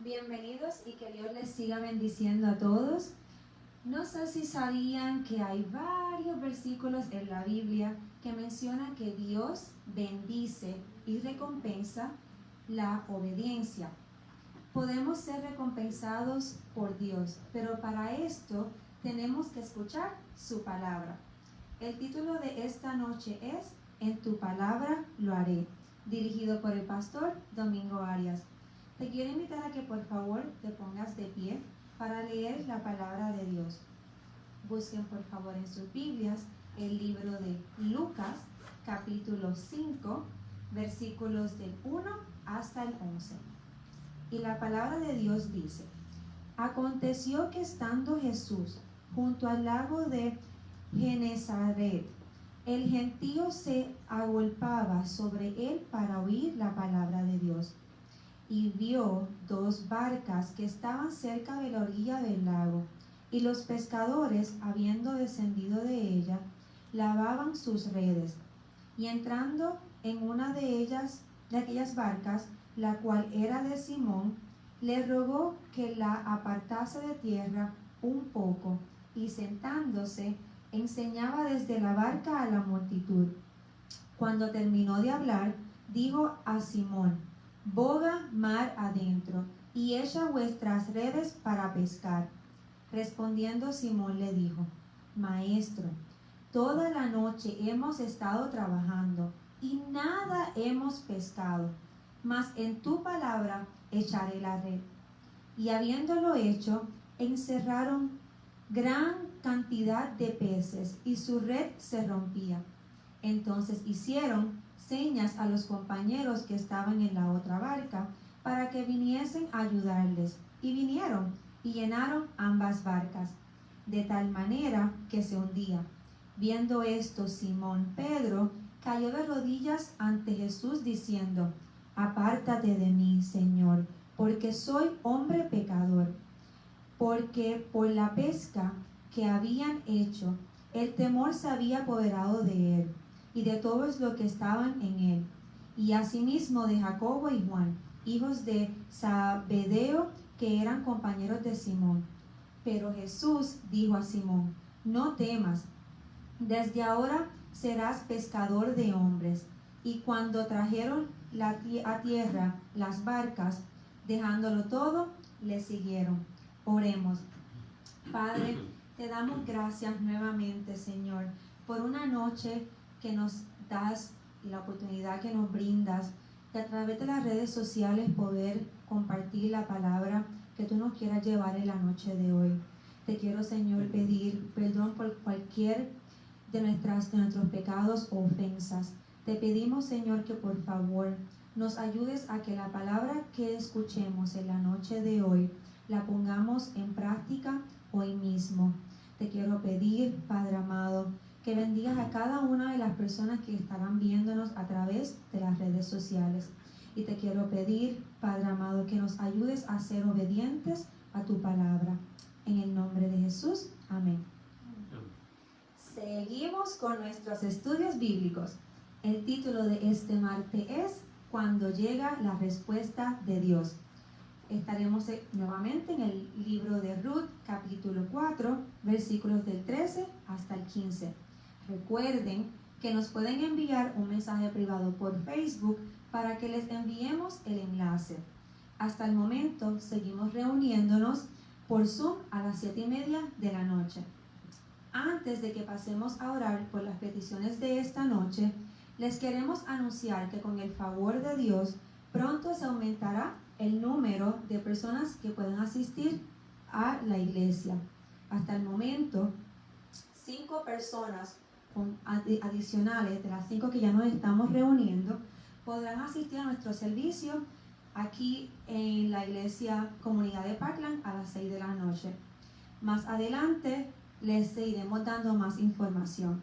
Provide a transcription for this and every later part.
Bienvenidos y que Dios les siga bendiciendo a todos. No sé si sabían que hay varios versículos en la Biblia que mencionan que Dios bendice y recompensa la obediencia. Podemos ser recompensados por Dios, pero para esto tenemos que escuchar su palabra. El título de esta noche es En tu palabra lo haré, dirigido por el pastor Domingo Arias. Te quiero invitar a que por favor te pongas de pie para leer la palabra de Dios. Busquen por favor en sus Biblias el libro de Lucas, capítulo 5, versículos del 1 hasta el 11. Y la palabra de Dios dice: Aconteció que estando Jesús junto al lago de Genezaret, el gentío se agolpaba sobre él para oír la palabra de Dios. Y vio dos barcas que estaban cerca de la orilla del lago, y los pescadores, habiendo descendido de ella, lavaban sus redes. Y entrando en una de aquellas barcas, la cual era de Simón, le rogó que la apartase de tierra un poco, y sentándose, enseñaba desde la barca a la multitud. Cuando terminó de hablar, dijo a Simón: Boga mar adentro, y echa vuestras redes para pescar. Respondiendo Simón le dijo: Maestro, toda la noche hemos estado trabajando, y nada hemos pescado, mas en tu palabra echaré la red. Y habiéndolo hecho, encerraron gran cantidad de peces, y su red se rompía. Entonces hicieron señas a los compañeros que estaban en la otra barca para que viniesen a ayudarles. Y vinieron y llenaron ambas barcas, de tal manera que se hundía. Viendo esto, Simón Pedro cayó de rodillas ante Jesús diciendo: Apártate de mí, Señor, porque soy hombre pecador. Porque por la pesca que habían hecho, el temor se había apoderado de él y de todos los que estaban en él, y asimismo de Jacobo y Juan, hijos de Zebedeo, que eran compañeros de Simón. Pero Jesús dijo a Simón: No temas, desde ahora serás pescador de hombres. Y cuando trajeron a tierra las barcas, dejándolo todo, le siguieron. Oremos. Padre, te damos gracias nuevamente, Señor, por una noche que nos das y la oportunidad que nos brindas de a través de las redes sociales poder compartir la palabra que tú nos quieras llevar en la noche de hoy. Te quiero, Señor, pedir perdón por cualquier de nuestros pecados o ofensas. Te pedimos, Señor, que por favor nos ayudes a que la palabra que escuchemos en la noche de hoy la pongamos en práctica hoy mismo. Te quiero pedir, Padre amado, que bendigas a cada una de las personas que estarán viéndonos a través de las redes sociales. Y te quiero pedir, Padre amado, que nos ayudes a ser obedientes a tu palabra. En el nombre de Jesús, amén. Seguimos con nuestros estudios bíblicos. El título de este martes es Cuando llega la respuesta de Dios. Estaremos nuevamente en el libro de Ruth, capítulo 4, versículos del 13 hasta el 15. Recuerden que nos pueden enviar un mensaje privado por Facebook para que les enviemos el enlace. Hasta el momento seguimos reuniéndonos por Zoom a las 7:30 de la noche. Antes de que pasemos a orar por las peticiones de esta noche, les queremos anunciar que con el favor de Dios pronto se aumentará el número de personas que pueden asistir a la iglesia. Hasta el momento, 5 personas adicionales de las 5 que ya nos estamos reuniendo podrán asistir a nuestro servicio aquí en la iglesia Comunidad de Parkland a las 6 de la noche. Más adelante les seguiremos dando más información.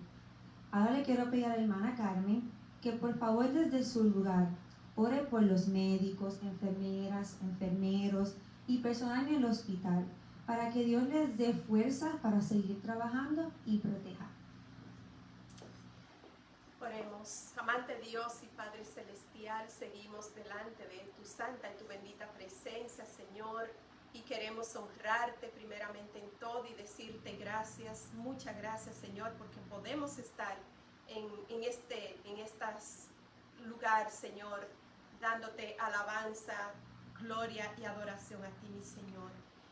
Ahora le quiero pedir a la hermana Carmen que por favor desde su lugar ore por los médicos, enfermeras, enfermeros y personal en el hospital para que Dios les dé fuerza para seguir trabajando y proteger. Oremos. Amante Dios y Padre Celestial, celestial, seguimos delante de tu santa y tu bendita presencia, Señor, y queremos honrarte primeramente en todo y decirte gracias, muchas gracias, Señor, porque podemos estar en este lugar, Señor, dándote alabanza, gloria y adoración a ti, mi Señor,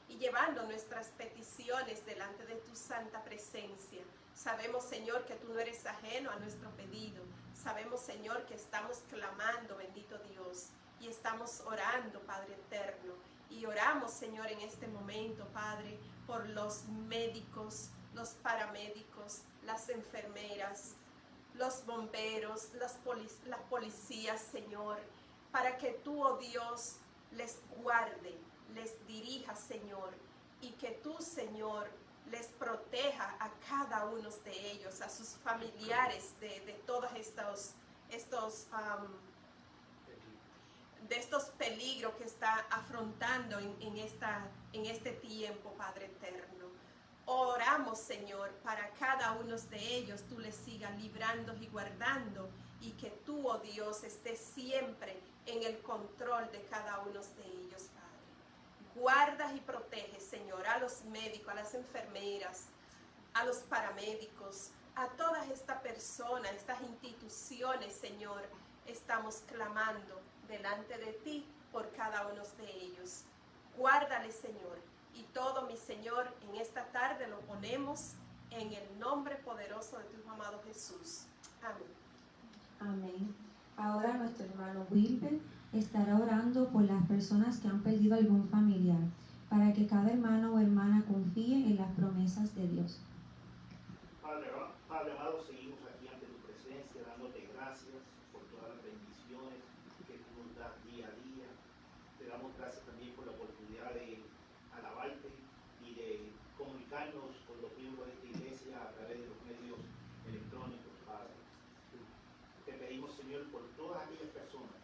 y llevando nuestras peticiones delante de tu santa presencia. Sabemos, Señor, que tú no eres ajeno a nuestro pedido. Sabemos, Señor, que estamos clamando, bendito Dios, y estamos orando, Padre eterno. Y oramos, Señor, en este momento, Padre, por los médicos, los paramédicos, las enfermeras, los bomberos, las policías, Señor, para que tú, oh Dios, les guarde, les dirija, Señor, y que tú, Señor, les proteja a cada uno de ellos, a sus familiares de todos estos peligros que está afrontando en este tiempo, Padre eterno. Oramos, Señor, para cada uno de ellos, tú les sigas librando y guardando, y que tú, oh Dios, estés siempre en el control de cada uno de ellos, Padre. Guarda y protege, Señor, a los médicos, a las enfermeras, a los paramédicos, a todas estas personas, estas instituciones, Señor. Estamos clamando delante de ti por cada uno de ellos. Guárdale, Señor, y todo, mi Señor, en esta tarde lo ponemos en el nombre poderoso de tu amado Jesús. Amén. Amén. Ahora nuestro hermano Wilber estará orando por las personas que han perdido algún familiar, para que cada hermano o hermana confíe en las promesas de Dios. Padre amado, seguimos aquí ante tu presencia, dándote gracias por todas las bendiciones que tú nos das día a día. Te damos gracias también por la oportunidad de alabarte y de comunicarnos con los miembros de esta iglesia a través de los medios electrónicos, Padre. Te pedimos, Señor, por todas aquellas personas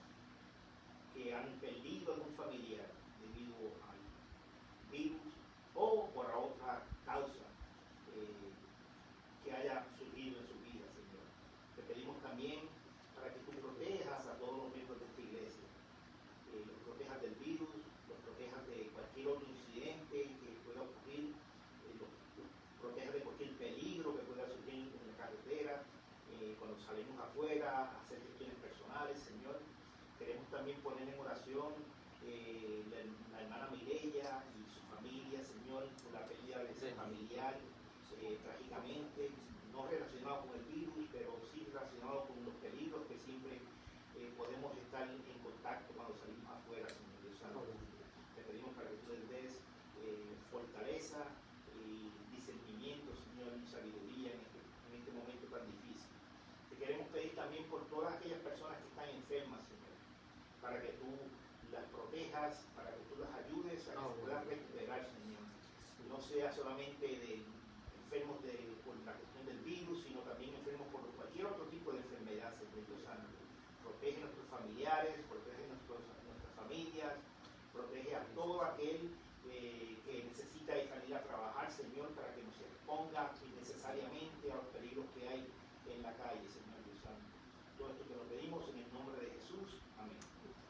que han perdido a algún familiar debido al virus o por otra causa que haya surgido en su vida, Señor. Te pedimos también para que tú protejas a todos los miembros de esta iglesia, los protejas del virus, los protejas de cualquier otro incidente que pueda ocurrir, los protejas de cualquier peligro que pueda surgir en la carretera, cuando salimos afuera a hacer gestiones personales, Señor. Queremos también poner en oración la hermana Mireya y su familia, Señor, por la pérdida de ese familiar, trágicamente, no relacionado con el virus, pero sí relacionado con los peligros que siempre podemos estar en contacto cuando salimos afuera, Señor Dios Santo. Te pedimos para que tú les des fortaleza y discernimiento, Señor, y sabiduría en este momento tan difícil. Te queremos pedir también por todas aquellas personas que están enfermas, Señor, para que tú las protejas, para que tú las ayudes a que se puedan recuperar, Señor. No sea solamente de enfermos por la cuestión del virus, sino también enfermos por cualquier otro tipo de enfermedad, Señor Dios Santo. Protege a nuestros familiares, protege a nuestras familias, protege a todo aquel que necesita salir a trabajar, Señor, para que no se exponga innecesariamente a los peligros que hay en la calle, Señor Dios Santo. Todo esto te lo pedimos en el nombre de Jesús. Amén.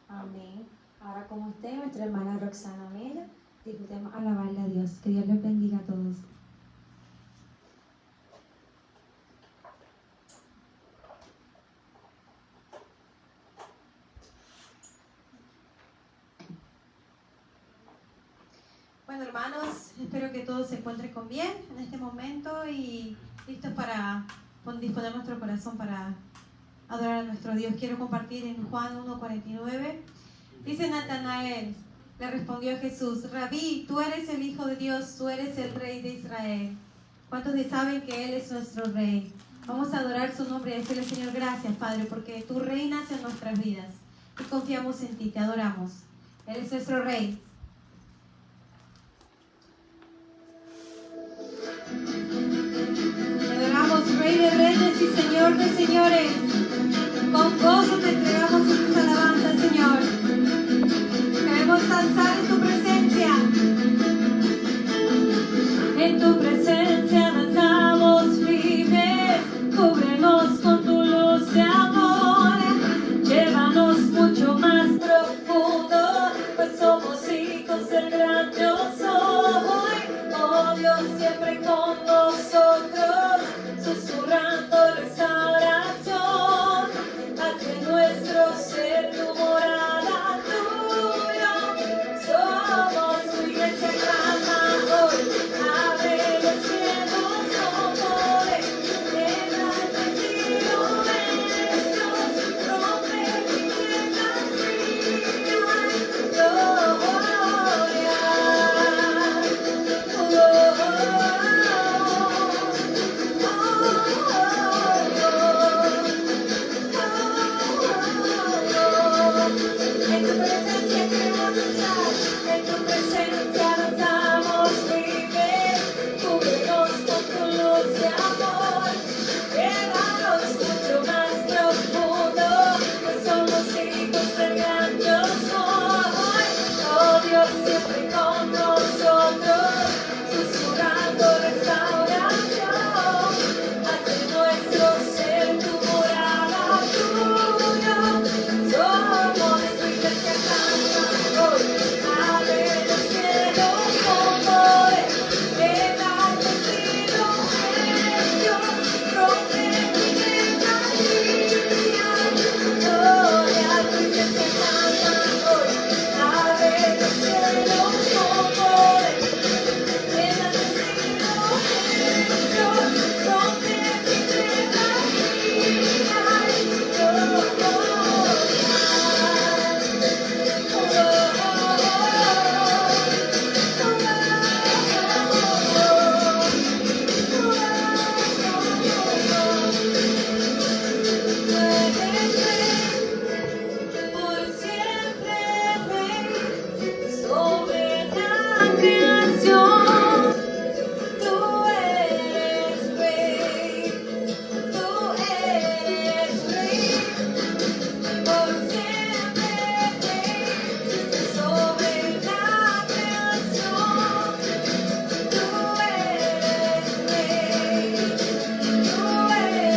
Amén. Ahora con usted, nuestra hermana Roxana Mella, disfrutemos alabarle a Dios. Que Dios les bendiga a todos. Bueno, hermanos, espero que todos se encuentren con bien en este momento y listos para disponer nuestro corazón para adorar a nuestro Dios. Quiero compartir en Juan 1:49. Dice Natanael, le respondió Jesús: Rabí, tú eres el Hijo de Dios, tú eres el Rey de Israel. ¿Cuántos saben que Él es nuestro Rey? Vamos a adorar su nombre y decirle: Señor, gracias, Padre, porque tú reinas en nuestras vidas y confiamos en ti, te adoramos. Él es nuestro Rey. Te adoramos, Rey de Reyes y Señor de Señores. Con gozo te entregamos tus alabanzas, Señor. Queremos danzar en tu presencia. En tu presencia danzamos libres. Cúbrenos con tu luz de amor. Llévanos en tu presencia nos damos libres, cúbrenos con tu luz de amor, llévanos mucho más profundo, pues somos hijos del gran Dios hoy. Oh Dios, siempre con nosotros, susurrando restauración, hace nuestro ser tu morada, tuyo. Somos tu iglesia canta hoy, abre los cielos con poder, enaltecido es Dios, rompe tinieblas y gloria a tu iglesia canta hoy, abre los cielos con poder, enaltecido es Dios, rompe tinieblas y gloria. Por siempre rey sobre la creación, tú eres rey, tú eres rey. Por siempre rey sobre la creación, tú eres rey, tú eres rey.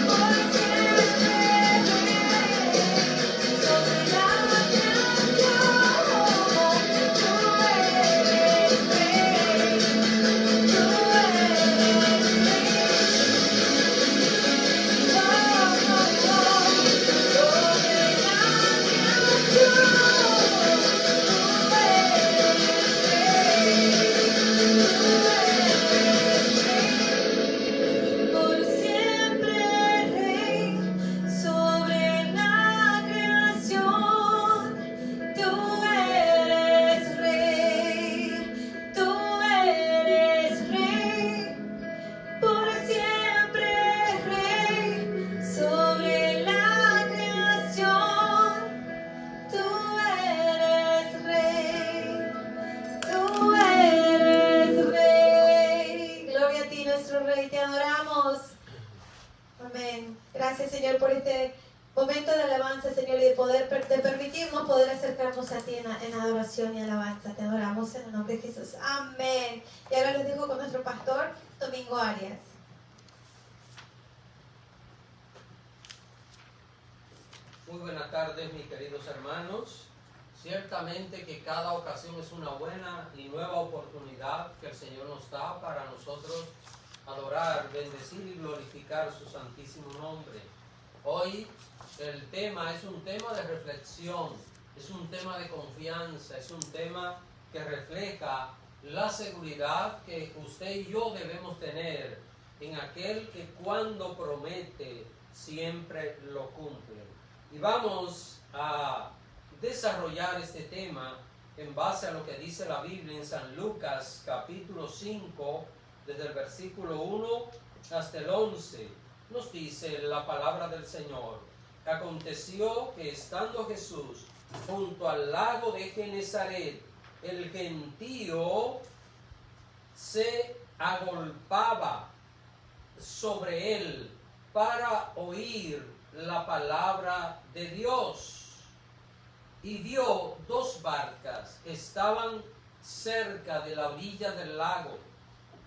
Por siempre rey sobre la creación, tú eres rey, tú eres rey. Por siempre rey sobre la creación, tú eres rey, tú eres rey. Por siempre rey sobre la creación, tú eres rey, tú eres rey. Gloria a ti, nuestro rey, te adoramos. Amén. Gracias, Señor, por este momento de alabanza, Señor, y de permitirnos poder acercarnos a ti en adoración y alabanza. Te adoramos en el nombre de Jesús. Amén. Y ahora les dejo con nuestro pastor, Domingo Arias. Muy buenas tardes, mis queridos hermanos. Ciertamente que cada ocasión es una buena y nueva oportunidad que el Señor nos da para nosotros adorar, bendecir y glorificar su santísimo nombre. Hoy el tema es un tema de reflexión, es un tema de confianza, es un tema que refleja la seguridad que usted y yo debemos tener en aquel que cuando promete siempre lo cumple. Y vamos a desarrollar este tema en base a lo que dice la Biblia en San Lucas capítulo 5, desde el versículo 1 hasta el 11. Nos dice la palabra del Señor: aconteció que estando Jesús junto al lago de Genezaret, el gentío se agolpaba sobre él para oír la palabra de Dios. Y vio dos barcas que estaban cerca de la orilla del lago,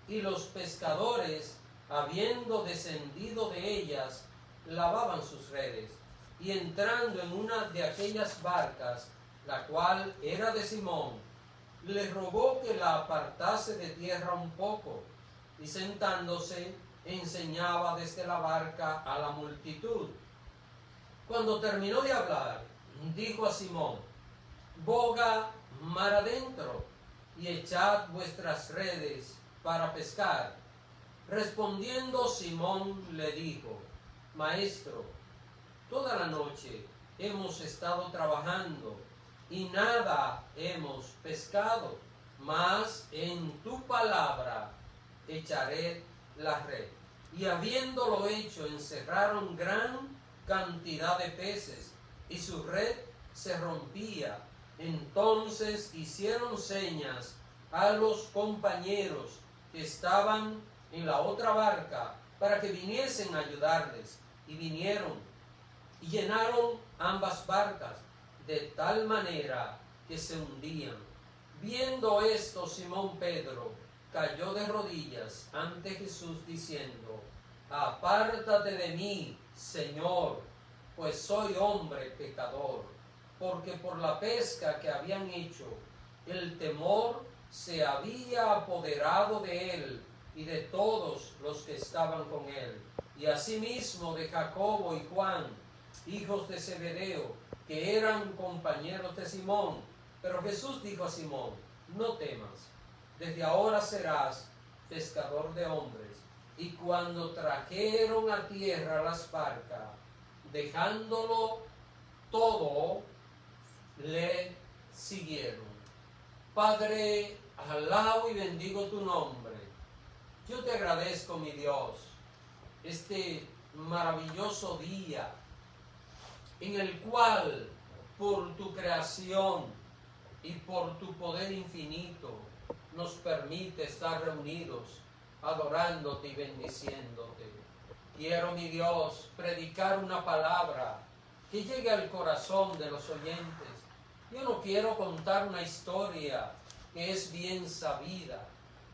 y los pescadores, habiendo descendido de ellas, lavaban sus redes. Y entrando en una de aquellas barcas, la cual era de Simón, le rogó que la apartase de tierra un poco, y sentándose enseñaba desde la barca a la multitud. Cuando terminó de hablar, dijo a Simón: boga mar adentro y echad vuestras redes para pescar. Respondiendo Simón le dijo: Maestro, toda la noche hemos estado trabajando y nada hemos pescado, mas en tu palabra echaré la red. Y habiéndolo hecho, encerraron gran cantidad de peces, y su red se rompía. Entonces hicieron señas a los compañeros que estaban en la otra barca para que viniesen a ayudarles. Y vinieron y llenaron ambas barcas de tal manera que se hundían. Viendo esto, Simón Pedro cayó de rodillas ante Jesús diciendo: apártate de mí, Señor, pues soy hombre pecador. Porque por la pesca que habían hecho, el temor se había apoderado de él y de todos los que estaban con él, y asimismo de Jacobo y Juan, hijos de Zebedeo, que eran compañeros de Simón. Pero Jesús dijo a Simón: no temas, desde ahora serás pescador de hombres. Y cuando trajeron a tierra las barcas, dejándolo todo, le siguieron. Padre, alabo y bendigo tu nombre. Yo te agradezco, mi Dios, este maravilloso día en el cual, por tu creación y por tu poder infinito, nos permite estar reunidos adorándote y bendiciéndote. Quiero, mi Dios, predicar una palabra que llegue al corazón de los oyentes. Yo no quiero contar una historia que es bien sabida.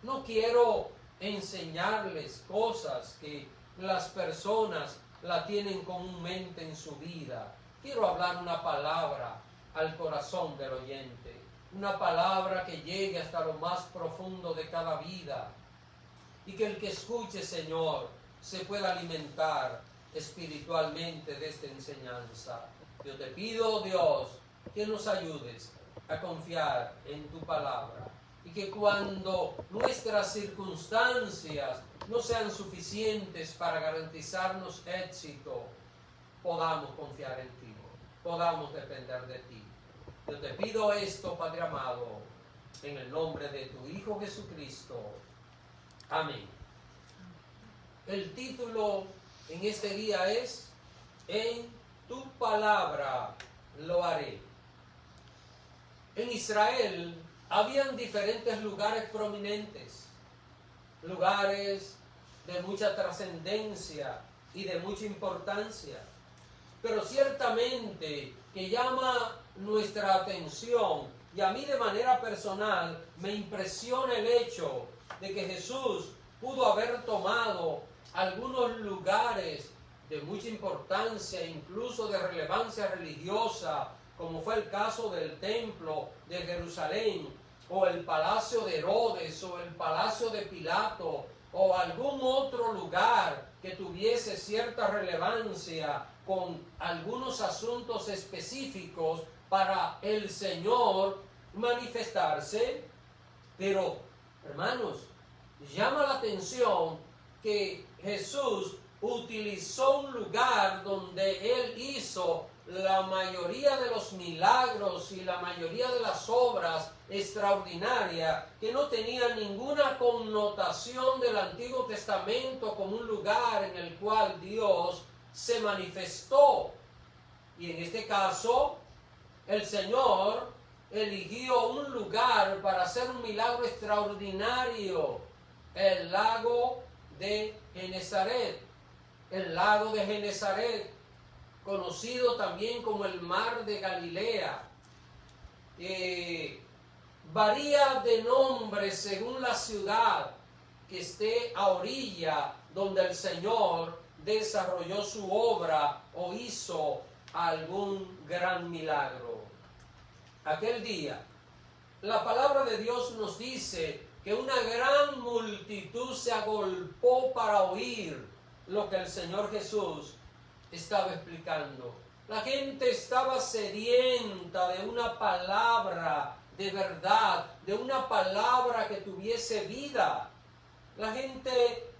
No quiero enseñarles cosas que las personas la tienen comúnmente en su vida. Quiero hablar una palabra al corazón del oyente. Una palabra que llegue hasta lo más profundo de cada vida. Y que el que escuche, Señor, se pueda alimentar espiritualmente de esta enseñanza. Yo te pido, Dios, que nos ayudes a confiar en tu palabra y que cuando nuestras circunstancias no sean suficientes para garantizarnos éxito, podamos confiar en ti, podamos depender de ti. Yo te pido esto, Padre amado, en el nombre de tu Hijo Jesucristo. Amén. El título en este día es: en tu palabra lo haré. En Israel habían diferentes lugares prominentes, lugares de mucha trascendencia y de mucha importancia, pero ciertamente que llama nuestra atención, y a mí de manera personal me impresiona el hecho de que Jesús pudo haber tomado algunos lugares de mucha importancia, incluso de relevancia religiosa, como fue el caso del templo de Jerusalén, o el palacio de Herodes, o el palacio de Pilato, o algún otro lugar que tuviese cierta relevancia con algunos asuntos específicos para el Señor manifestarse. Pero, hermanos, llama la atención que Jesús utilizó un lugar donde Él hizo la mayoría de los milagros y la mayoría de las obras extraordinarias que no tenían ninguna connotación del Antiguo Testamento como un lugar en el cual Dios se manifestó. Y en este caso, el Señor eligió un lugar para hacer un milagro extraordinario: el lago de Genesaret. El lago de Genesaret, conocido también como el mar de Galilea, varía de nombre según la ciudad que esté a orilla donde el Señor desarrolló su obra o hizo algún gran milagro. Aquel día, la palabra de Dios nos dice que una gran multitud se agolpó para oír lo que el Señor Jesús estaba explicando. La gente estaba sedienta de una palabra de verdad, de una palabra que tuviese vida. La gente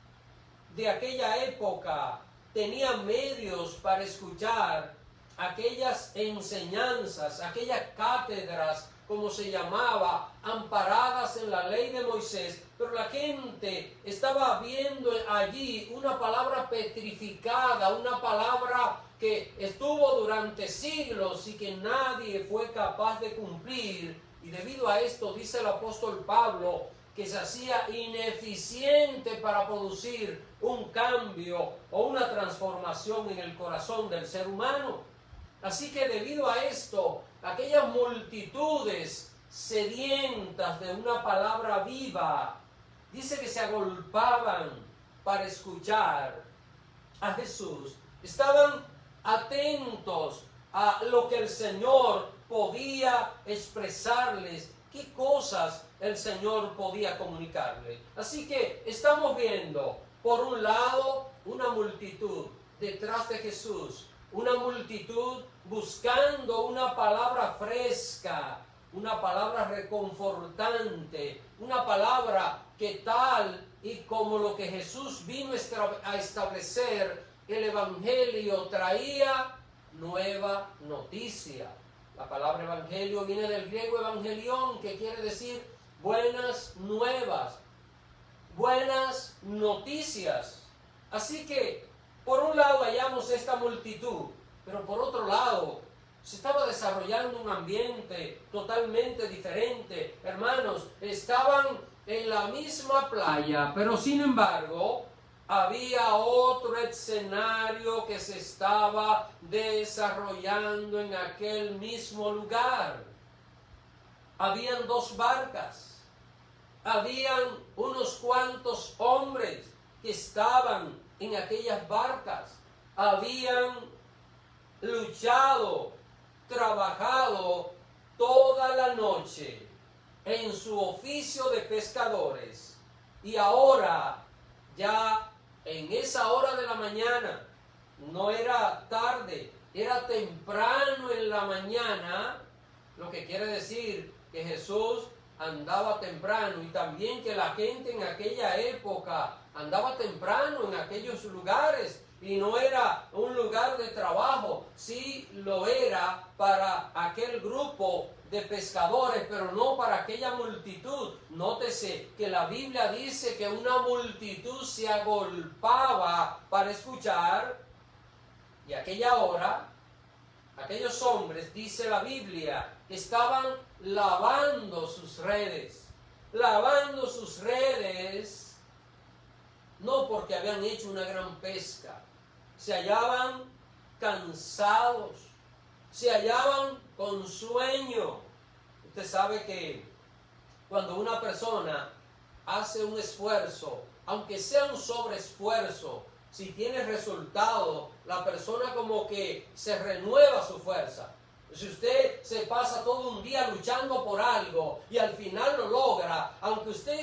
de aquella época tenía medios para escuchar aquellas enseñanzas, aquellas cátedras, como se llamaba, amparadas en la ley de Moisés, pero la gente estaba viendo allí una palabra petrificada, una palabra que estuvo durante siglos y que nadie fue capaz de cumplir. Y debido a esto dice el apóstol Pablo que se hacía ineficiente para producir un cambio o una transformación en el corazón del ser humano. Así que debido a esto, aquellas multitudes sedientas de una palabra viva, dice que se agolpaban para escuchar a Jesús. Estaban atentos a lo que el Señor podía expresarles, qué cosas el Señor podía comunicarles. Así que estamos viendo, por un lado, una multitud detrás de Jesús, una multitud buscando una palabra fresca, una palabra reconfortante, una palabra que tal y como lo que Jesús vino a establecer, el Evangelio traía nueva noticia. La palabra evangelio viene del griego evangelión, que quiere decir buenas nuevas, buenas noticias. Así que, por un lado hallamos esta multitud, pero por otro lado se estaba desarrollando un ambiente totalmente diferente. Hermanos, estaban en la misma playa, pero sin embargo había otro escenario que se estaba desarrollando en aquel mismo lugar. Habían dos barcas, habían unos cuantos hombres que estaban en aquellas barcas, habían luchado, trabajado toda la noche en su oficio de pescadores, y ahora ya en esa hora de la mañana, no era tarde, era temprano en la mañana, lo que quiere decir que Jesús andaba temprano, y también que la gente en aquella época andaba temprano en aquellos lugares, y no era un lugar de trabajo, sí lo era para aquel grupo de pescadores, pero no para aquella multitud. Nótese que la Biblia dice que una multitud se agolpaba para escuchar, y aquella hora, aquellos hombres, dice la Biblia, estaban lavando sus redes, no porque habían hecho una gran pesca, se hallaban cansados, se hallaban con sueño. Usted sabe que cuando una persona hace un esfuerzo, aunque sea un sobreesfuerzo, si tiene resultado, la persona como que se renueva su fuerza. Si usted se pasa todo un día luchando por algo y al final lo logra, aunque usted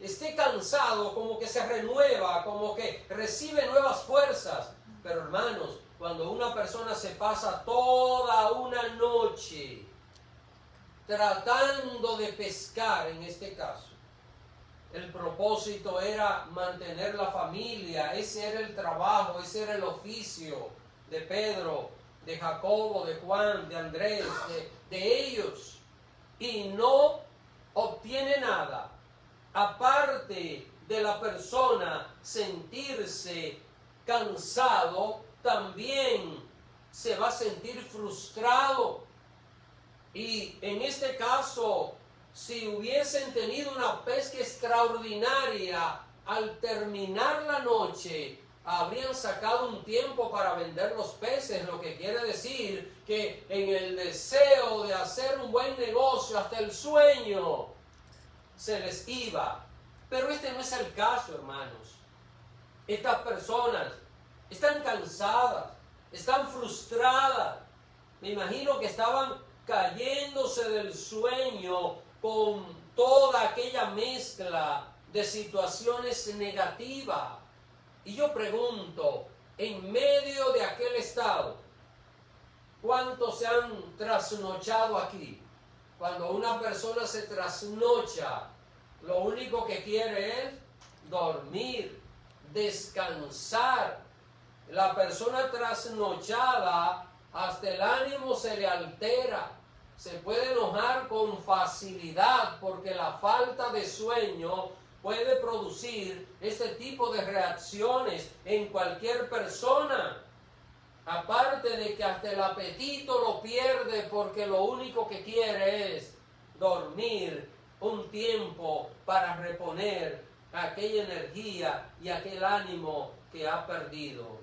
esté cansado, como que se renueva, como que recibe nuevas fuerzas. Pero hermanos, cuando una persona se pasa toda una noche tratando de pescar, en este caso, el propósito era mantener la familia, ese era el trabajo, ese era el oficio de Pedro, de Jacobo, de Juan, de Andrés, de ellos, y no obtiene nada, aparte de la persona sentirse cansado, también se va a sentir frustrado. Y en este caso, si hubiesen tenido una pesca extraordinaria, al terminar la noche, habrían sacado un tiempo para vender los peces, lo que quiere decir que en el deseo de hacer un buen negocio, hasta el sueño se les iba. Pero este no es el caso, hermanos. Estas personas están cansadas, están frustradas. Me imagino que estaban cayéndose del sueño con toda aquella mezcla de situaciones negativas. Y yo pregunto, en medio de aquel estado, ¿cuántos se han trasnochado aquí? Cuando una persona se trasnocha, lo único que quiere es dormir, descansar. La persona trasnochada, hasta el ánimo se le altera, se puede enojar con facilidad, porque la falta de sueño puede producir este tipo de reacciones en cualquier persona. aparte de que hasta el apetito lo pierde porque lo único que quiere es dormir un tiempo para reponer aquella energía y aquel ánimo que ha perdido.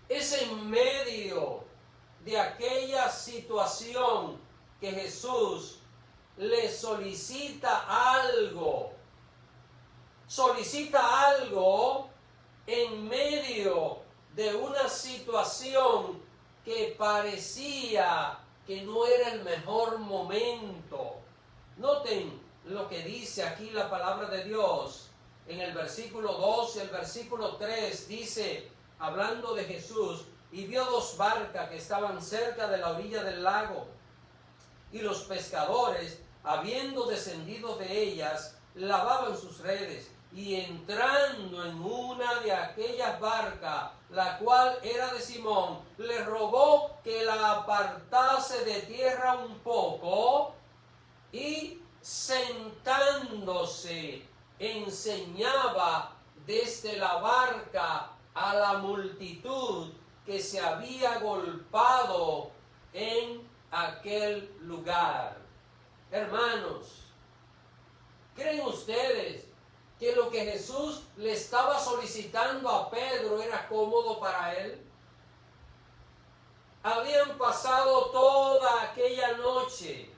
Es en medio de aquella situación que Jesús le solicita algo en medio de una situación que parecía que no era el mejor momento. Noten lo que dice aquí la palabra de Dios en el versículo 2 y el versículo 3. Dice, hablando de Jesús, y vio 2 barcas que estaban cerca de la orilla del lago, y los pescadores, habiendo descendido de ellas, lavaban sus redes, y entrando en una de aquellas barcas, la cual era de Simón, le rogó que la apartase de tierra un poco, y sentándose enseñaba desde la barca a la multitud que se había agolpado en aquel lugar. Hermanos, ¿creen ustedes que lo que Jesús le estaba solicitando a Pedro era cómodo para él? Habían pasado toda aquella noche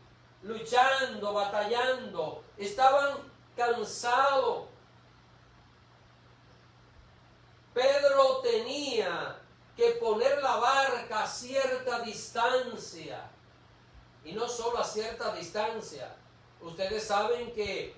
luchando, batallando, estaban cansados. Pedro tenía que poner la barca a cierta distancia, y no solo a cierta distancia. Ustedes saben que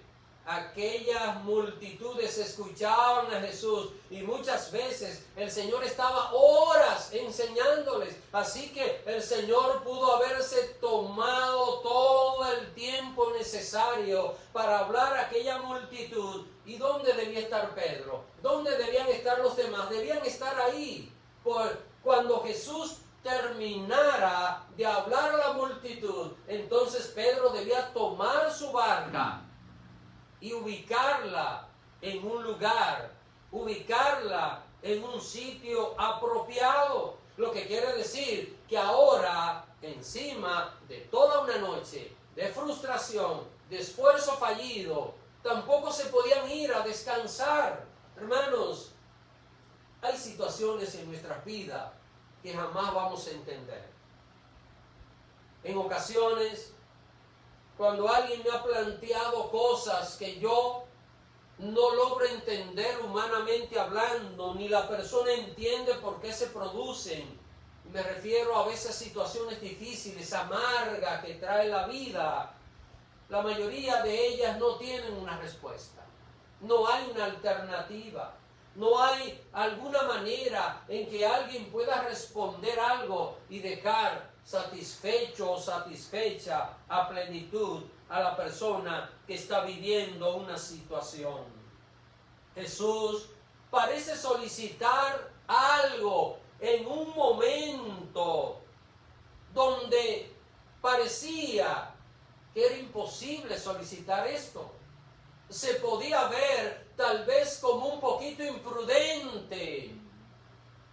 aquellas multitudes escuchaban a Jesús y muchas veces el Señor estaba horas enseñándoles, así que el Señor pudo haberse tomado todo el tiempo necesario para hablar a aquella multitud. ¿Y dónde debía estar Pedro? ¿Dónde debían estar los demás? Debían estar ahí. Cuando Jesús terminara de hablar a la multitud, entonces Pedro debía tomar su barca y ubicarla en un lugar, ubicarla en un sitio apropiado. Lo que quiere decir que ahora, encima de toda una noche de frustración, de esfuerzo fallido, tampoco se podían ir a descansar. Hermanos, hay situaciones en nuestras vidas que jamás vamos a entender. En ocasiones, cuando alguien me ha planteado cosas que yo no logro entender humanamente hablando, ni la persona entiende por qué se producen, me refiero a veces a situaciones difíciles, amargas que trae la vida, la mayoría de ellas no tienen una respuesta, no hay una alternativa. No hay alguna manera en que alguien pueda responder algo y dejar satisfecho o satisfecha a plenitud a la persona que está viviendo una situación. Jesús parece solicitar algo en un momento donde parecía que era imposible solicitar esto. Se podía ver tal vez como un poquito imprudente.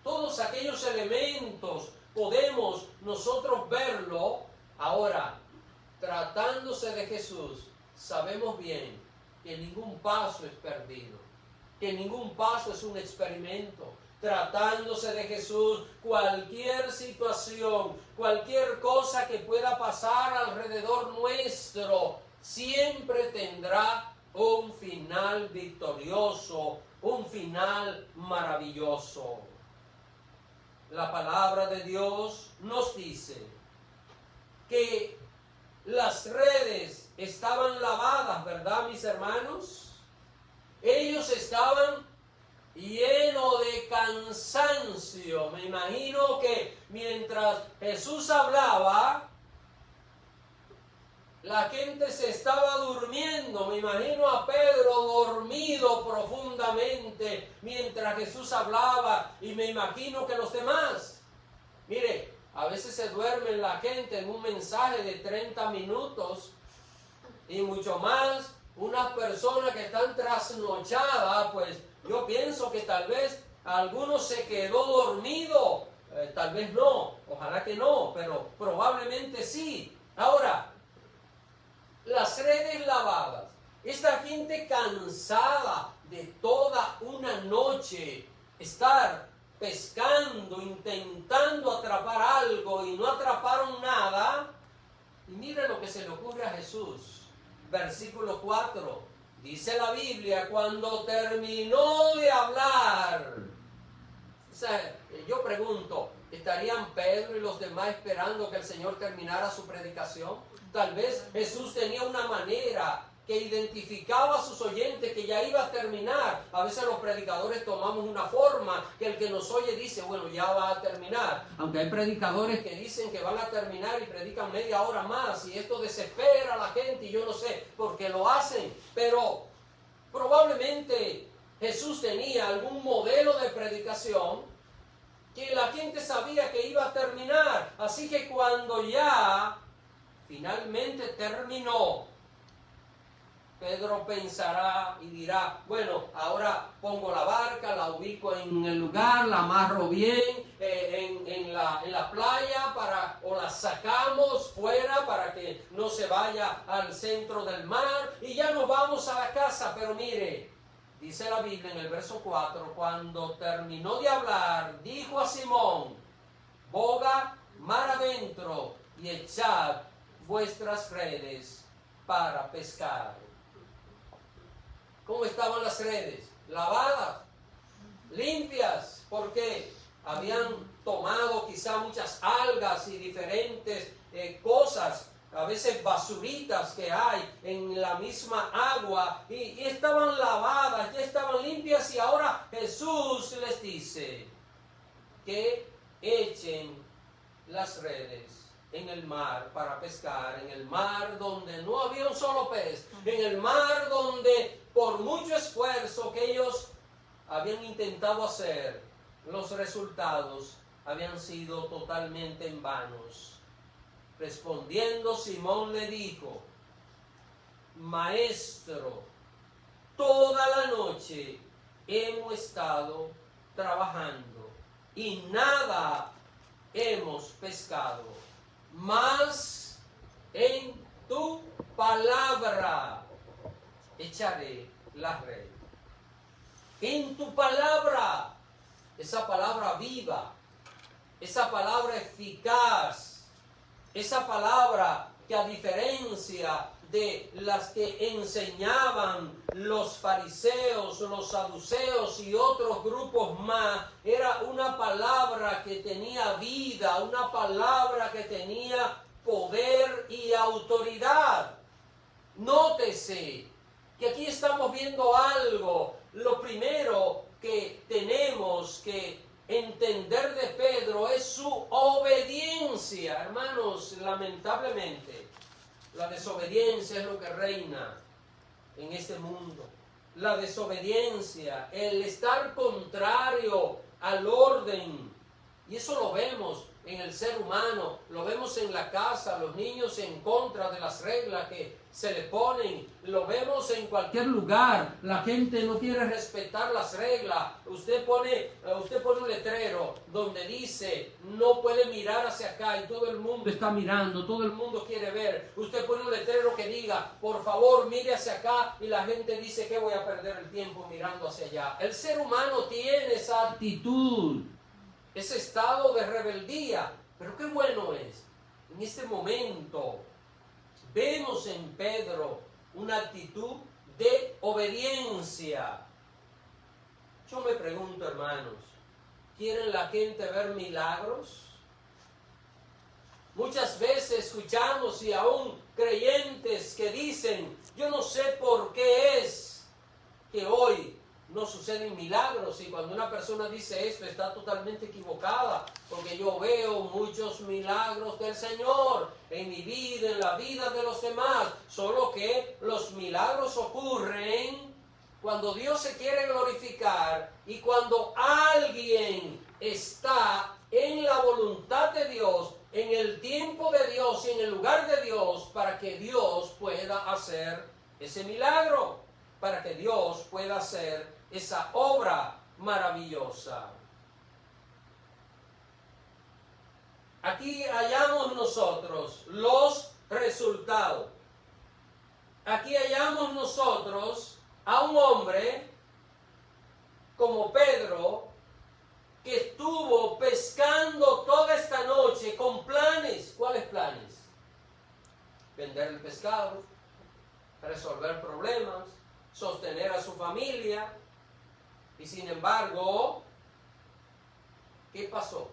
Todos aquellos elementos podemos nosotros verlo. Ahora, tratándose de Jesús, sabemos bien que ningún paso es perdido, que ningún paso es un experimento. Tratándose de Jesús, cualquier situación, cualquier cosa que pueda pasar alrededor nuestro, siempre tendrá un final victorioso, un final maravilloso. La palabra de Dios nos dice que las redes estaban lavadas, ¿verdad, mis hermanos? Ellos estaban llenos de cansancio. Me imagino que mientras Jesús hablaba, la gente se estaba durmiendo. Me imagino a Pedro dormido profundamente mientras Jesús hablaba, y me imagino que los demás. Mire, a veces se duerme la gente en un mensaje de 30 minutos y mucho más unas personas que están trasnochadas. Pues yo pienso que tal vez alguno se quedó dormido tal vez no, ojalá que no, pero probablemente sí. Ahora, las redes lavadas, esta gente cansada de toda una noche estar pescando, intentando atrapar algo y no atraparon nada. Y mire lo que se le ocurre a Jesús. Versículo 4, dice la Biblia, cuando terminó de hablar. O sea, yo pregunto, ¿estarían Pedro y los demás esperando que el Señor terminara su predicación? Tal vez Jesús tenía una manera que identificaba a sus oyentes que ya iba a terminar. A veces los predicadores tomamos una forma que el que nos oye dice, bueno, ya va a terminar. Aunque hay predicadores que dicen que van a terminar y predican media hora más, y esto desespera a la gente, y yo no sé por qué lo hacen, pero probablemente Jesús tenía algún modelo de predicación que la gente sabía que iba a terminar. Así que cuando ya finalmente terminó, Pedro pensará y dirá, bueno, ahora pongo la barca, la ubico en el lugar, la amarro bien en la playa o la sacamos fuera para que no se vaya al centro del mar y ya nos vamos a la casa. Pero mire, dice la Biblia en el verso 4, cuando terminó de hablar, dijo a Simón, boga mar adentro y echad vuestras redes para pescar. ¿Cómo estaban las redes? Lavadas, limpias, porque habían tomado quizá muchas algas y diferentes cosas, a veces basuritas que hay en la misma agua, y estaban lavadas, ya estaban limpias, y ahora Jesús les dice que echen las redes en el mar para pescar, en el mar donde no había un solo pez, en el mar donde por mucho esfuerzo que ellos habían intentado hacer, los resultados habían sido totalmente en vanos. Respondiendo, Simón le dijo, Maestro, toda la noche hemos estado trabajando y nada hemos pescado, mas en tu palabra echaré la red. En tu palabra, esa palabra viva, esa palabra eficaz, esa palabra que a diferencia de las que enseñaban los fariseos, los saduceos y otros grupos más, era una palabra que tenía vida, una palabra que tenía poder y autoridad. Nótese que aquí estamos viendo algo. Lo primero que tenemos que entender de Pedro es su obediencia. Hermanos, lamentablemente, la desobediencia es lo que reina en este mundo. La desobediencia, el estar contrario al orden. Y eso lo vemos en el ser humano, lo vemos en la casa, los niños en contra de las reglas que se le ponen, lo vemos en cualquier lugar, la gente no quiere respetar las reglas. Usted pone un letrero donde dice no puede mirar hacia acá y todo el mundo está mirando, todo el mundo quiere ver. Usted pone un letrero que diga por favor mire hacia acá y la gente dice que voy a perder el tiempo mirando hacia allá. El ser humano tiene esa actitud, ese estado de rebeldía, pero qué bueno es. En este momento vemos en Pedro una actitud de obediencia. Yo me pregunto, hermanos, ¿quieren la gente ver milagros? Muchas veces escuchamos y aún creyentes que dicen, yo no sé por qué es que hoy no suceden milagros, y cuando una persona dice esto está totalmente equivocada, porque yo veo muchos milagros del Señor en mi vida, en la vida de los demás, solo que los milagros ocurren cuando Dios se quiere glorificar y cuando alguien está en la voluntad de Dios, en el tiempo de Dios y en el lugar de Dios, para que Dios pueda hacer ese milagro, para que Dios pueda hacer esa obra maravillosa. aquí hallamos nosotros los resultados. Aquí hallamos nosotros a un hombre como Pedro, que estuvo pescando toda esta noche con planes. ¿Cuáles planes? Vender el pescado, resolver problemas, sostener a su familia. Y sin embargo, ¿qué pasó?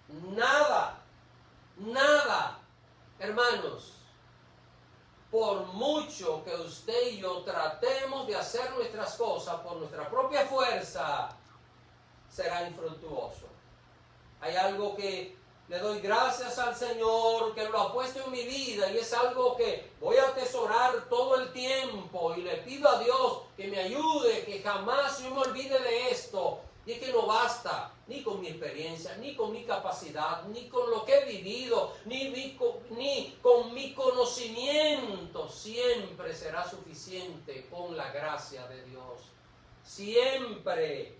Nada, nada, hermanos. Por mucho que usted y yo tratemos de hacer nuestras cosas por nuestra propia fuerza, será infructuoso. Hay algo que le doy gracias al Señor, que lo ha puesto en mi vida, y es algo que voy a atesorar todo el tiempo, y le pido a Dios que me ayude, que jamás yo me olvide de esto. Y es que no basta ni con mi experiencia, ni con mi capacidad, ni con lo que he vivido, ni con mi conocimiento. Siempre será suficiente con la gracia de Dios. Siempre.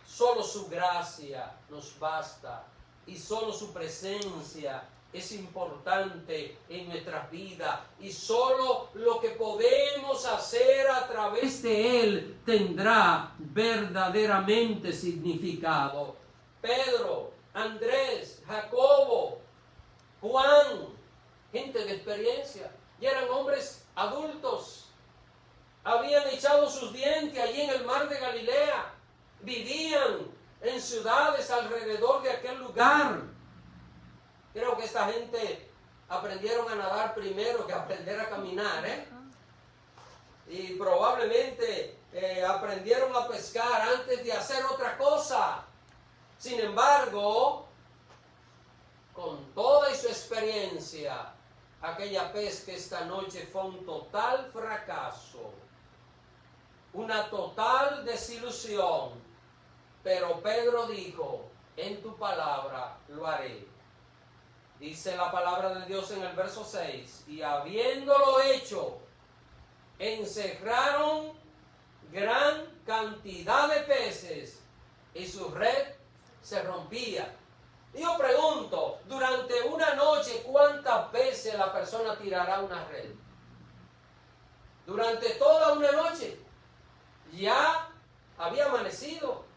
Solo su gracia nos basta. Y solo su presencia es importante en nuestras vidas. Y solo lo que podemos hacer a través de Él tendrá verdaderamente significado. Pedro, Andrés, Jacobo, Juan, gente de experiencia, ya eran hombres adultos. Habían echado sus dientes allí en el mar de Galilea. Vivían en ciudades alrededor de aquel lugar. Creo que esta gente aprendieron a nadar primero que aprender a caminar, y probablemente aprendieron a pescar antes de hacer otra cosa. Sin embargo, con toda su experiencia, aquella pesca esta noche fue un total fracaso, una total desilusión. Pero Pedro dijo, en tu palabra lo haré. Dice la palabra de Dios en el verso 6, y habiéndolo hecho, encerraron gran cantidad de peces, y su red se rompía. Y yo pregunto, durante una noche, ¿cuántas veces la persona tirará una red? Durante toda una noche. Ya había amanecido.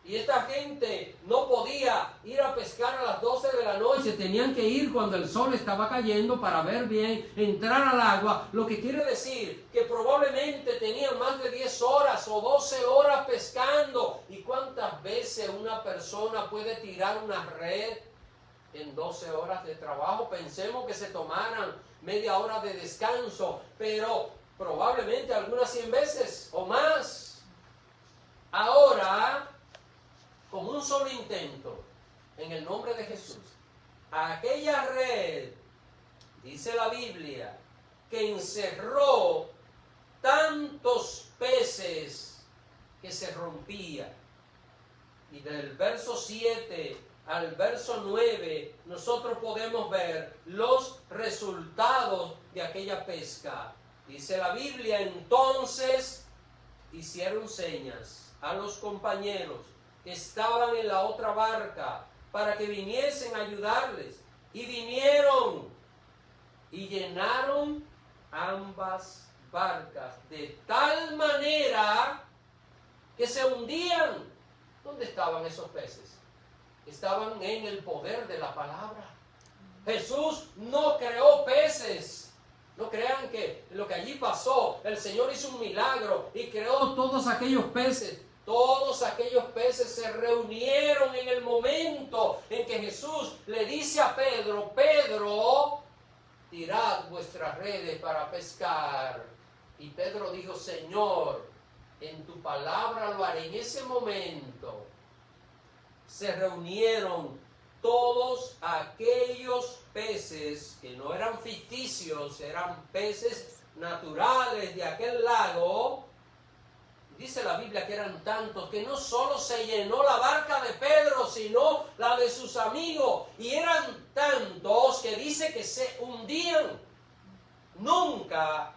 Y esta gente no podía ir a pescar a las 12 de la noche. Tenían que ir cuando el sol estaba cayendo para ver bien, entrar al agua. Lo que quiere decir que probablemente tenían más de 10 horas o 12 horas pescando. ¿Y cuántas veces una persona puede tirar una red en 12 horas de trabajo? Pensemos que se tomaran media hora de descanso, pero probablemente algunas 100 veces o más. Ahora, con un solo intento, en el nombre de Jesús, aquella red, dice la Biblia, que encerró tantos peces que se rompía. Y del verso 7 al verso 9, nosotros podemos ver los resultados de aquella pesca. Dice la Biblia, entonces hicieron señas a los compañeros que estaban en la otra barca para que viniesen a ayudarles. Y vinieron y llenaron ambas barcas de tal manera que se hundían. ¿Dónde estaban esos peces? Estaban en el poder de la palabra. Jesús no creó peces. No crean que lo que allí pasó, el Señor hizo un milagro y creó todos aquellos peces. Todos aquellos peces se reunieron en el momento en que Jesús le dice a Pedro, Pedro, tirad vuestras redes para pescar. Y Pedro dijo, Señor, en tu palabra lo haré. En ese momento se reunieron todos aquellos peces que no eran ficticios, eran peces naturales de aquel lago. Dice la Biblia que eran tantos que no solo se llenó la barca de Pedro, sino la de sus amigos. Y eran tantos que dice que se hundían. Nunca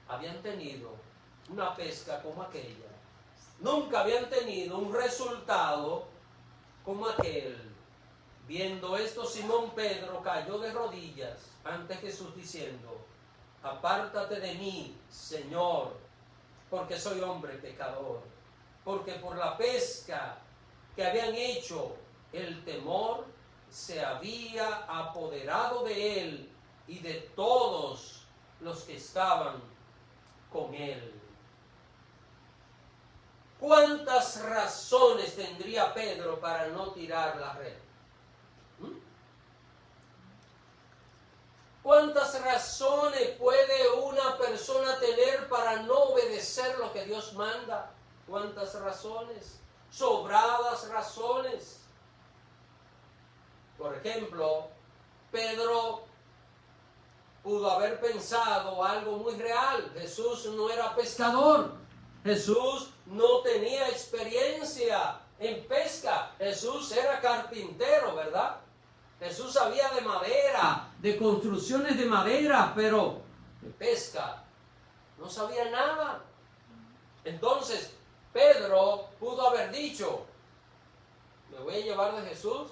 habían tenido una pesca como aquella. Nunca habían tenido un resultado como aquel. Viendo esto, Simón Pedro cayó de rodillas ante Jesús diciendo: apártate de mí, Señor, porque soy hombre pecador. Porque por la pesca que habían hecho, el temor se había apoderado de él y de todos los que estaban con él. ¿Cuántas razones tendría Pedro para no tirar la red? ¿Cuántas razones puede una persona tener para no obedecer lo que Dios manda? ¿Cuántas razones? Sobradas razones. Por ejemplo, Pedro pudo haber pensado algo muy real. Jesús no era pescador. Jesús no tenía experiencia en pesca. Jesús era carpintero, ¿verdad? Jesús sabía de madera, de construcciones de madera, pero de pesca no sabía nada. Entonces, Pedro pudo haber dicho: me voy a llevar de Jesús.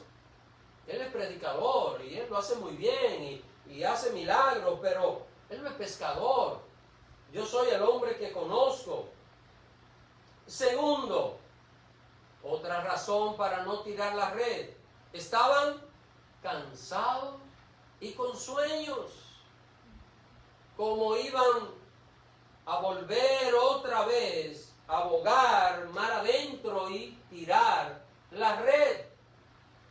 Él es predicador y él lo hace muy bien y hace milagros, pero él no es pescador. Yo soy el hombre que conozco. Segundo, otra razón para no tirar la red: estaban cansados y con sueños. Como iban a volver otra vez a bogar mar adentro y tirar la red.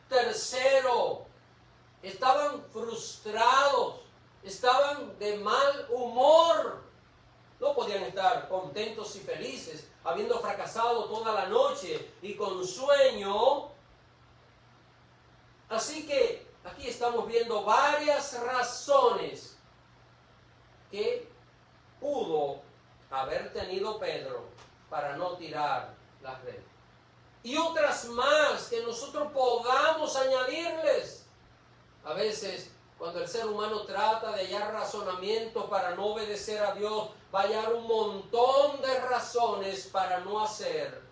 Tercero, estaban frustrados, estaban de mal humor. No podían estar contentos y felices, habiendo fracasado toda la noche y con sueño. Así que aquí estamos viendo varias razones que pudo haber tenido Pedro para no tirar la red. Y otras más que nosotros podamos añadirles. A veces, cuando el ser humano trata de hallar razonamiento para no obedecer a Dios, va a hallar un montón de razones para no hacer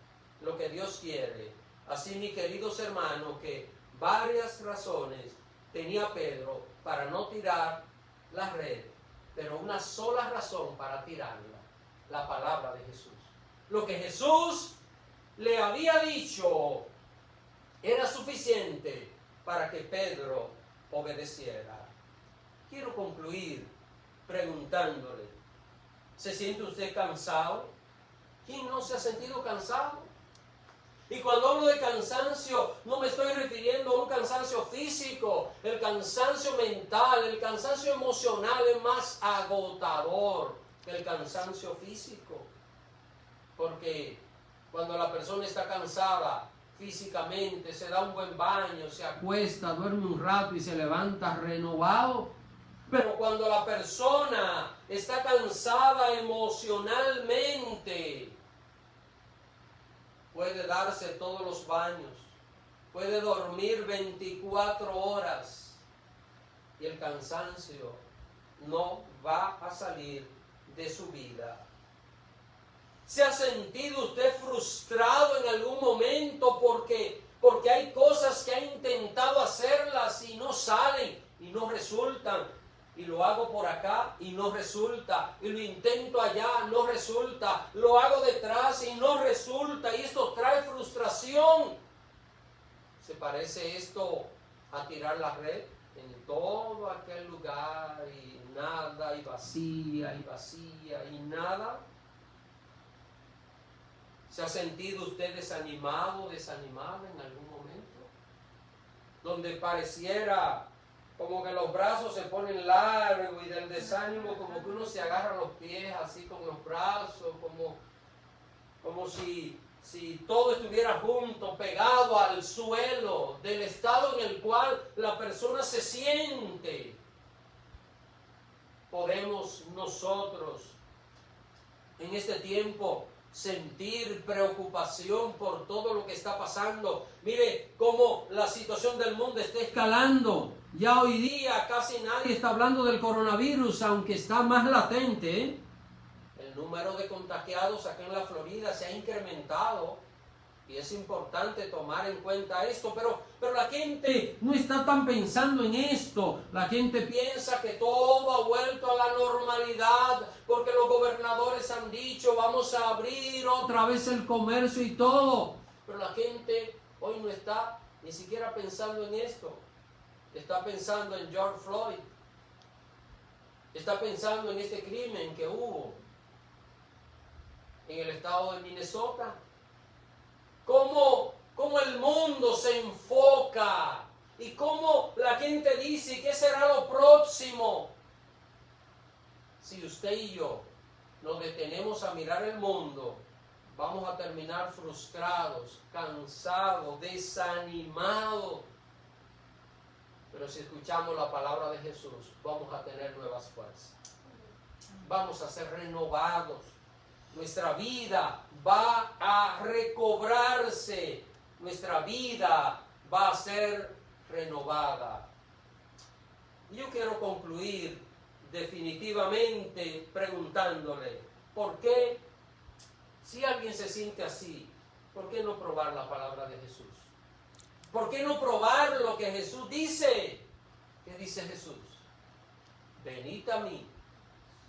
lo que Dios quiere. Así, mis queridos hermanos, que varias razones tenía Pedro para no tirar la red, pero una sola razón para tirarla: la palabra de Jesús. Lo que Jesús le había dicho era suficiente para que Pedro obedeciera. Quiero concluir preguntándole: ¿se siente usted cansado? ¿Quién no se ha sentido cansado? Y cuando hablo de cansancio, no me estoy refiriendo a un cansancio físico. El cansancio mental, el cansancio emocional es más agotador que el cansancio físico. Porque cuando la persona está cansada físicamente, se da un buen baño, se acuesta, duerme un rato y se levanta renovado. Pero cuando la persona está cansada emocionalmente, puede darse todos los baños, puede dormir 24 horas y el cansancio no va a salir de su vida. ¿Se ha sentido usted frustrado en algún momento porque hay cosas que ha intentado hacerlas y no salen y no resultan? Y lo hago por acá y no resulta, y lo intento allá, no resulta, lo hago detrás y no resulta, y esto trae frustración. ¿Se parece esto a tirar la red en todo aquel lugar y nada, y vacía y nada? ¿Se ha sentido usted desanimado, desanimada en algún momento? Donde pareciera como que los brazos se ponen largos y del desánimo como que uno se agarra los pies así con los brazos, como si todo estuviera junto, pegado al suelo, del estado en el cual la persona se siente. Podemos nosotros en este tiempo sentir preocupación por todo lo que está pasando. Mire cómo la situación del mundo está escalando. Ya hoy día casi nadie está hablando del coronavirus, aunque está más latente, ¿eh? El número de contagiados acá en la Florida se ha incrementado Y es importante tomar en cuenta esto, pero la gente no está tan pensando en esto. La gente piensa que todo ha vuelto a la normalidad porque los gobernadores han dicho vamos a abrir otra vez el comercio y todo. Pero la gente hoy no está ni siquiera pensando en esto. Está pensando en George Floyd. Está pensando en este crimen que hubo en el estado de Minnesota. Cómo el mundo se enfoca y cómo la gente dice qué será lo próximo. Si usted y yo nos detenemos a mirar el mundo, vamos a terminar frustrados, cansados, desanimados. Pero si escuchamos la palabra de Jesús, vamos a tener nuevas fuerzas. Vamos a ser renovados. Nuestra vida va a recobrarse. Nuestra vida va a ser renovada. Yo quiero concluir definitivamente preguntándole, ¿por qué? Si alguien se siente así, ¿por qué no probar la palabra de Jesús? ¿Por qué no probar lo que Jesús dice? ¿Qué dice Jesús? Venid a mí,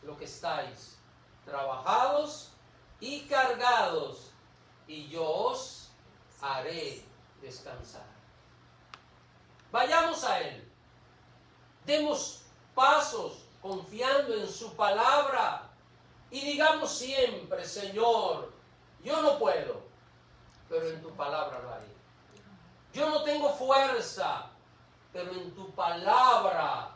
lo que estáis trabajados y cargados, y yo os haré descansar. Vayamos a Él. Demos pasos confiando en su palabra y digamos siempre, Señor, yo no puedo, pero en tu palabra lo haré. Yo no tengo fuerza, pero en tu palabra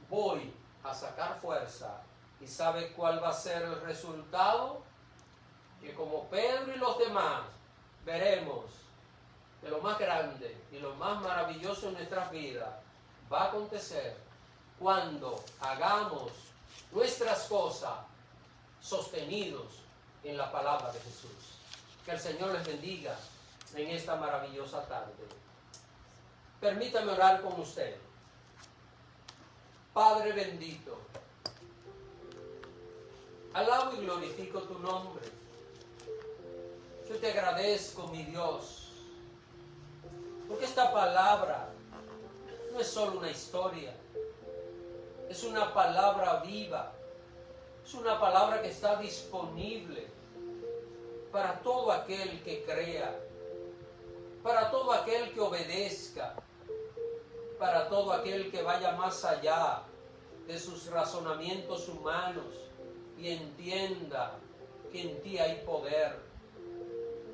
voy a sacar fuerza. ¿Y sabe cuál va a ser el resultado? Que como Pedro y los demás veremos que lo más grande y lo más maravilloso en nuestras vidas va a acontecer cuando hagamos nuestras cosas sostenidos en la palabra de Jesús. Que el Señor les bendiga en esta maravillosa tarde. Permítame orar con usted. Padre bendito, alabo y glorifico tu nombre. Yo te agradezco, mi Dios, porque esta palabra no es solo una historia, es una palabra viva, es una palabra que está disponible para todo aquel que crea, para todo aquel que obedezca, para todo aquel que vaya más allá de sus razonamientos humanos y entienda que en ti hay poder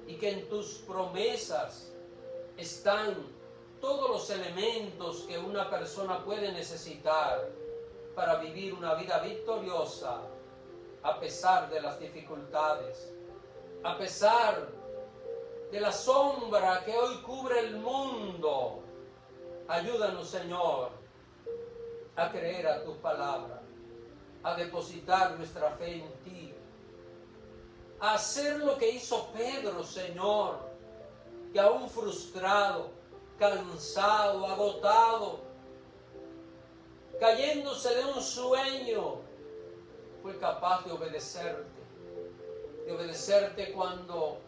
y que en tus promesas están todos los elementos que una persona puede necesitar para vivir una vida victoriosa a pesar de las dificultades, a pesar de la sombra que hoy cubre el mundo. Ayúdanos, Señor, a creer a tu palabra, a depositar nuestra fe en ti, a hacer lo que hizo Pedro, Señor, que aún frustrado, cansado, agotado, cayéndose de un sueño, fue capaz de obedecerte cuando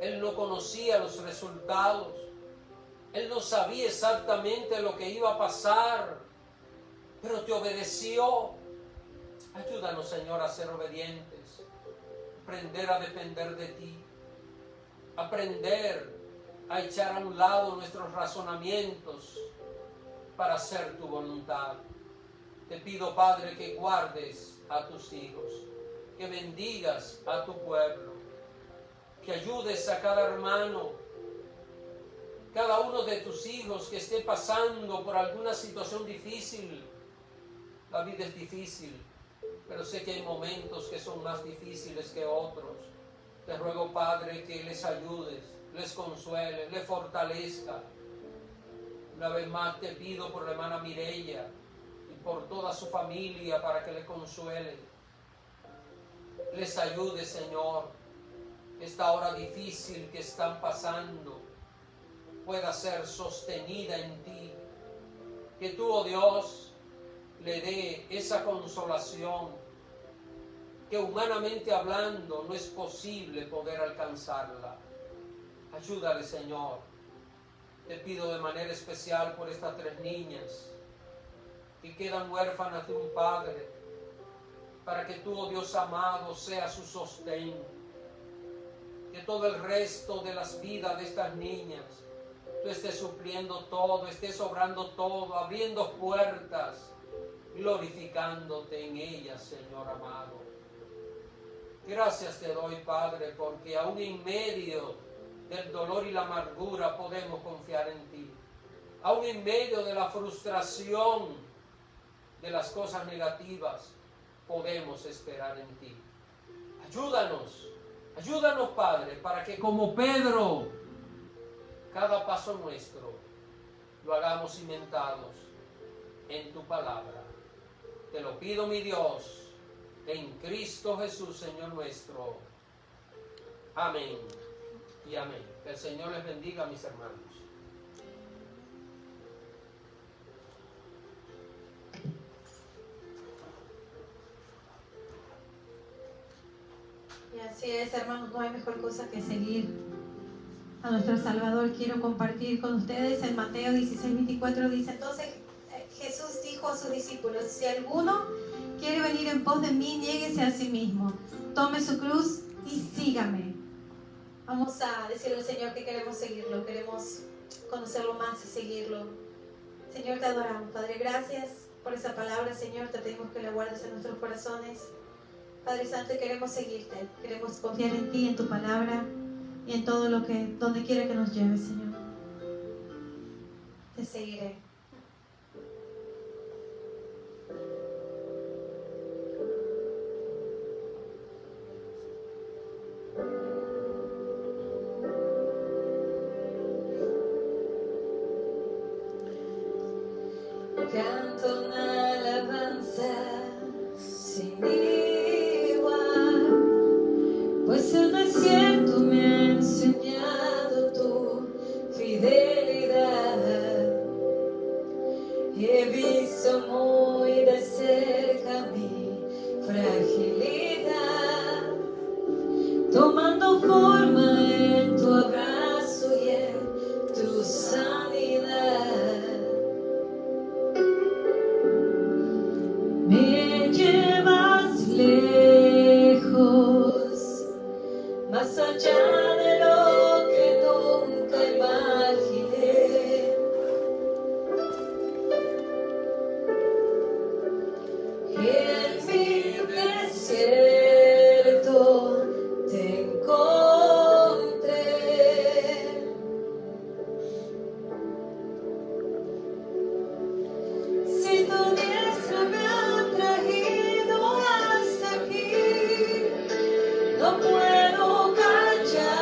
él no conocía los resultados, él no sabía exactamente lo que iba a pasar, pero te obedeció. Ayúdanos, Señor, a ser obedientes, aprender a depender de ti, aprender a echar a un lado nuestros razonamientos para hacer tu voluntad. Te pido, Padre, que guardes a tus hijos, que bendigas a tu pueblo, que ayudes a cada hermano, cada uno de tus hijos que esté pasando por alguna situación difícil. La vida es difícil, pero sé que hay momentos que son más difíciles que otros. Te ruego, Padre, que les ayudes, les consueles, les fortalezca. Una vez más te pido por la hermana Mireya y por toda su familia para que les consuele. Les ayude, Señor, esta hora difícil que están pasando pueda ser sostenida en ti. Que tú, oh Dios, le dé esa consolación que humanamente hablando no es posible poder alcanzarla. Ayúdale, Señor. Te pido de manera especial por estas 3 niñas que quedan huérfanas de un padre, para que tú, oh Dios amado, seas su sostén. Que todo el resto de las vidas de estas niñas, tú estés supliendo todo, estés obrando todo, abriendo puertas, glorificándote en ellas, Señor amado. Gracias te doy, Padre, porque aún en medio del dolor y la amargura podemos confiar en ti. Aún en medio de la frustración de las cosas negativas, podemos esperar en ti. Ayúdanos, Padre, para que como Pedro, cada paso nuestro lo hagamos cimentados en tu palabra. Te lo pido, mi Dios, en Cristo Jesús, Señor nuestro. Amén y amén. Que el Señor les bendiga, mis hermanos. Y así es, hermanos, no hay mejor cosa que seguir a nuestro Salvador. Quiero compartir con ustedes en Mateo 16:24 dice: entonces Jesús dijo a sus discípulos: si alguno quiere venir en pos de mí, niéguese a sí mismo, tome su cruz y sígame. Vamos a decirle al Señor que queremos seguirlo, queremos conocerlo más y seguirlo. Señor, te adoramos, Padre, gracias por esa palabra, Señor, te pedimos que la guardes en nuestros corazones. Padre Santo, queremos seguirte, queremos confiar en ti, en tu palabra y en todo lo que, donde quiera que nos lleves, Señor. Te seguiré. Canto una alabanza sin igual, pues el desierto me ha enseñado tu fidelidad. He visto muy de cerca mi fragilidad, tomando forma en tu abrazo y en tu sanidad. Me llevas lejos, más allá de lo que nunca imaginé. En mi desierto te encontré. Si tu diestra me ha traído hasta aquí, no puedo callar.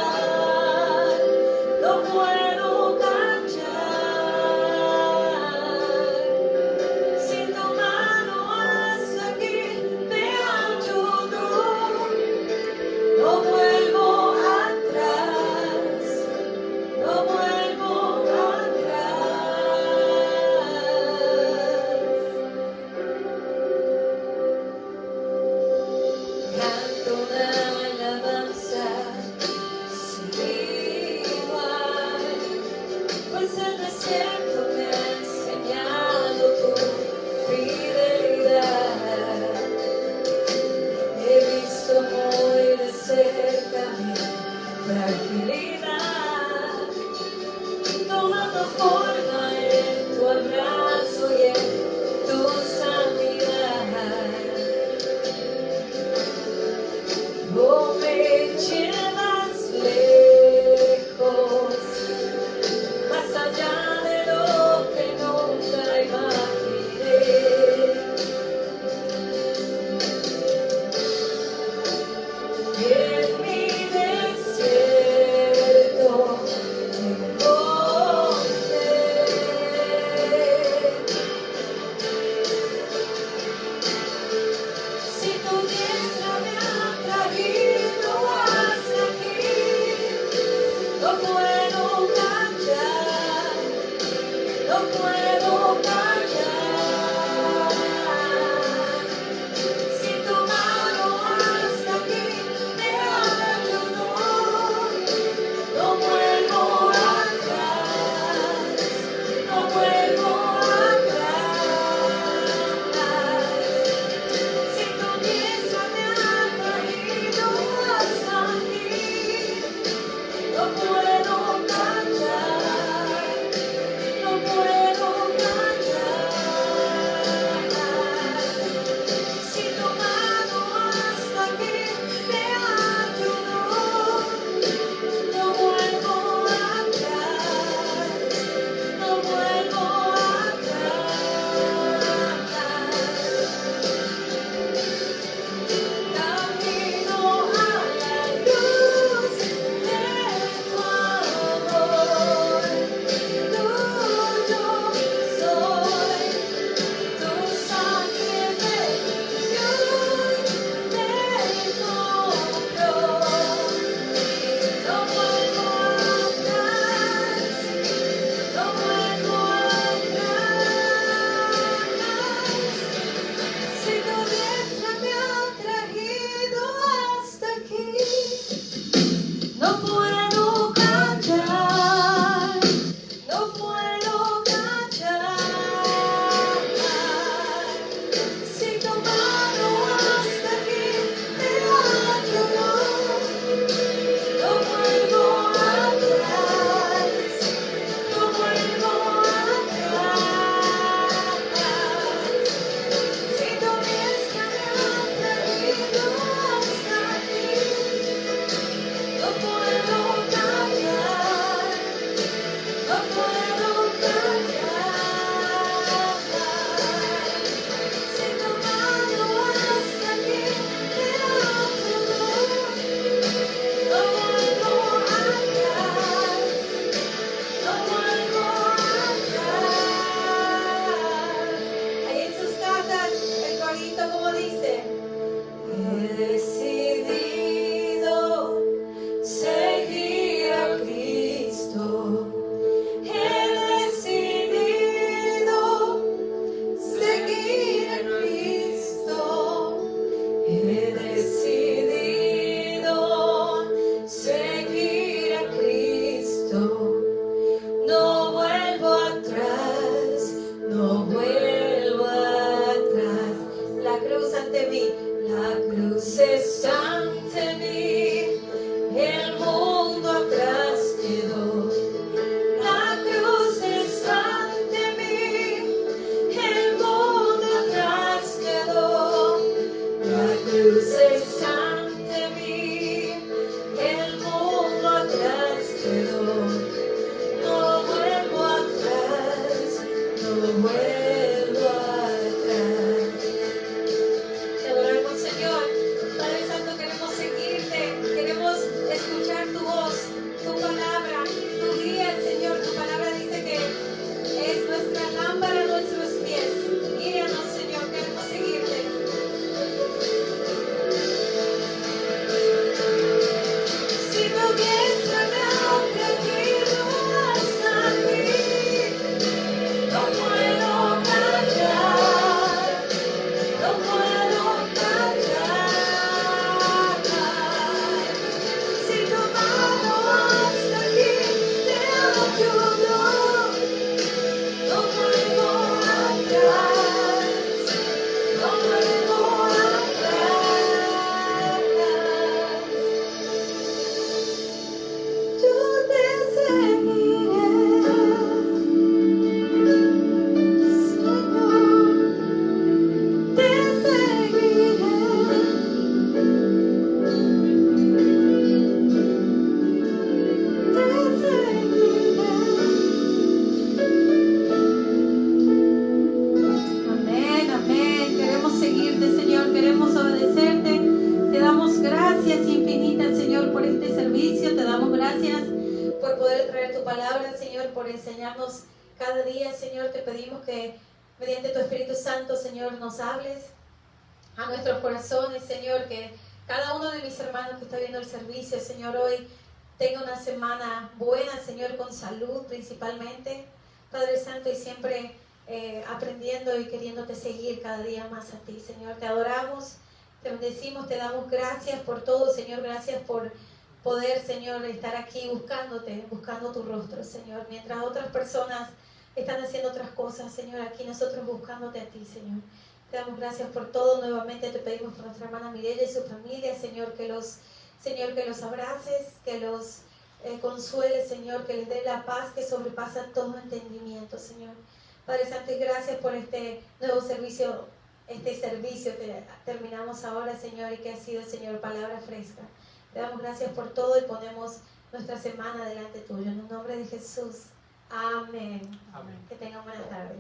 seguirte, Señor, queremos obedecerte. Te damos gracias infinitas, Señor, por este servicio. Te damos gracias por poder traer tu palabra, Señor, por enseñarnos cada día, Señor. Te pedimos que mediante tu Espíritu Santo, Señor, nos hables a nuestros corazones, Señor, que cada uno de mis hermanos que está viendo el servicio, Señor, hoy tenga una semana buena, Señor, con salud principalmente, Padre Santo, y siempre aprendiendo y queriéndote seguir cada día más a ti, Señor. Te adoramos, te bendecimos, te damos gracias por todo, Señor. Gracias por poder, Señor, estar aquí buscándote, buscando tu rostro, Señor. Mientras otras personas están haciendo otras cosas, Señor, aquí nosotros buscándote a ti, Señor. Te damos gracias por todo. Nuevamente te pedimos por nuestra hermana Mireya y su familia, Señor, que los abraces, que los consuele, Señor, que les dé la paz que sobrepasa todo entendimiento, Señor. Padre Santo, y gracias por este nuevo servicio, este servicio que terminamos ahora, Señor, y que ha sido, Señor, palabra fresca. Te damos gracias por todo y ponemos nuestra semana delante tuyo. En el nombre de Jesús. Amén. Amén. Que tengan buena tarde.